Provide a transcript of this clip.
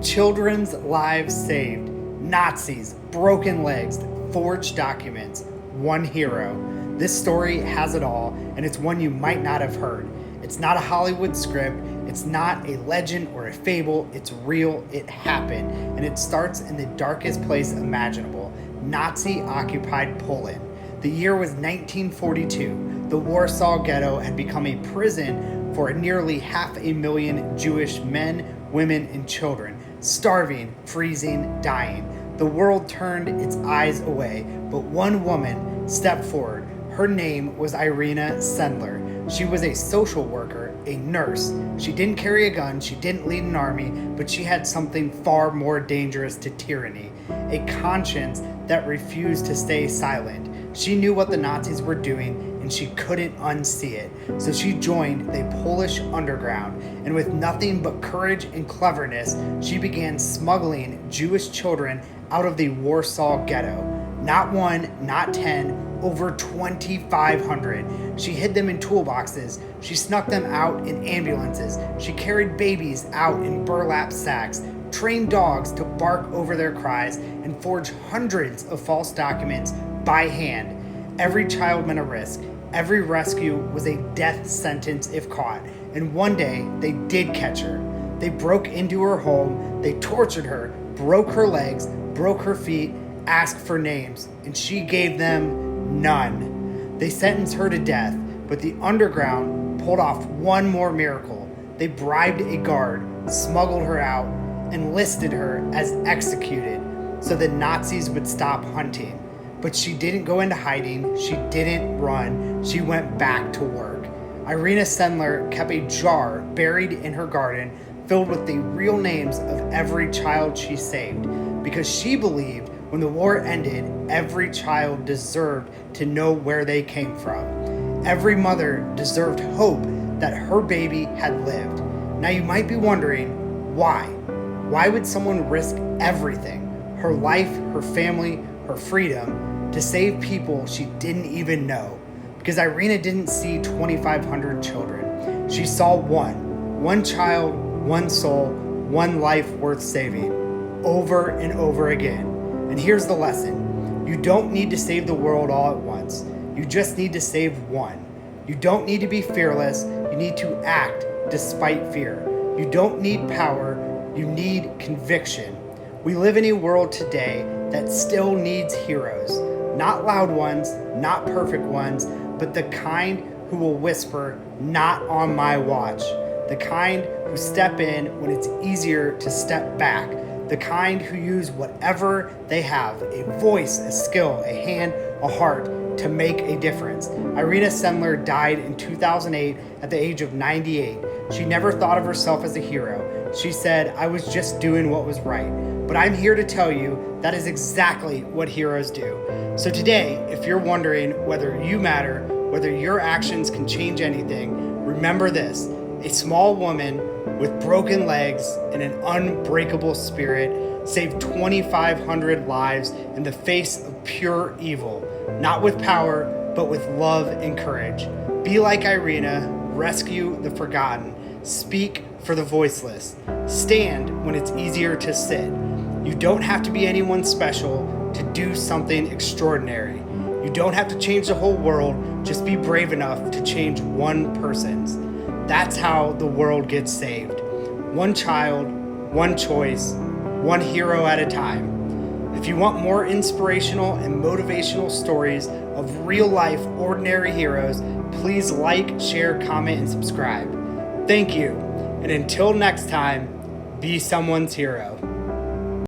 Children's lives saved, Nazis, broken legs, forged documents, one hero. This story has it all, and it's one you might not have heard. It's not a Hollywood script, it's not a legend or a fable, it's real, it happened, and it starts in the darkest place imaginable, Nazi-occupied Poland. The year was 1942. The Warsaw Ghetto had become a prison for nearly 500,000 Jewish men, women, and children, starving, freezing, dying. The world turned its eyes away, but one woman stepped forward. Her name was Irina Sendler. She was a social worker, a nurse. She didn't carry a gun, she didn't lead an army, but she had something far more dangerous to tyranny, a conscience that refused to stay silent. She knew what the Nazis were doing, and she couldn't unsee it. So she joined the Polish underground, and with nothing but courage and cleverness, she began smuggling Jewish children out of the Warsaw Ghetto. Not one, not 10, over 2,500. She hid them in toolboxes. She snuck them out in ambulances. She carried babies out in burlap sacks, trained dogs to bark over their cries, and forged hundreds of false documents by hand. Every child meant a risk. Every rescue was a death sentence if caught. And one day, they did catch her. They broke into her home. They tortured her, broke her legs, broke her feet, asked for names, and she gave them none. They sentenced her to death, but the underground pulled off one more miracle. They bribed a guard, smuggled her out, and listed her as executed so the Nazis would stop hunting. But she didn't go into hiding, she didn't run, she went back to work. Irina Sendler kept a jar buried in her garden filled with the real names of every child she saved, because she believed when the war ended, every child deserved to know where they came from. Every mother deserved hope that her baby had lived. Now you might be wondering, why? Why would someone risk everything, her life, her family, her freedom, to save people she didn't even know? Because Irina didn't see 2,500 children. She saw one child, one soul, one life worth saving, over and over again. And here's the lesson. You don't need to save the world all at once. You just need to save one. You don't need to be fearless. You need to act despite fear. You don't need power. You need conviction. We live in a world today that still needs heroes. Not loud ones, not perfect ones, but the kind who will whisper, "Not on my watch." The kind who step in when it's easier to step back. The kind who use whatever they have, a voice, a skill, a hand, a heart, to make a difference. Irina Sendler died in 2008 at the age of 98. She never thought of herself as a hero. She said, "I was just doing what was right." But I'm here to tell you that is exactly what heroes do. So today, if you're wondering whether you matter, whether your actions can change anything, remember this: a small woman with broken legs and an unbreakable spirit saved 2,500 lives in the face of pure evil, not with power, but with love and courage. Be like Irina, rescue the forgotten, speak for the voiceless, stand when it's easier to sit. You don't have to be anyone special to do something extraordinary. You don't have to change the whole world, just be brave enough to change one person's. That's how the world gets saved. One child, one choice, one hero at a time. If you want more inspirational and motivational stories of real life ordinary heroes, please like, share, comment, and subscribe. Thank you. And until next time, be someone's hero.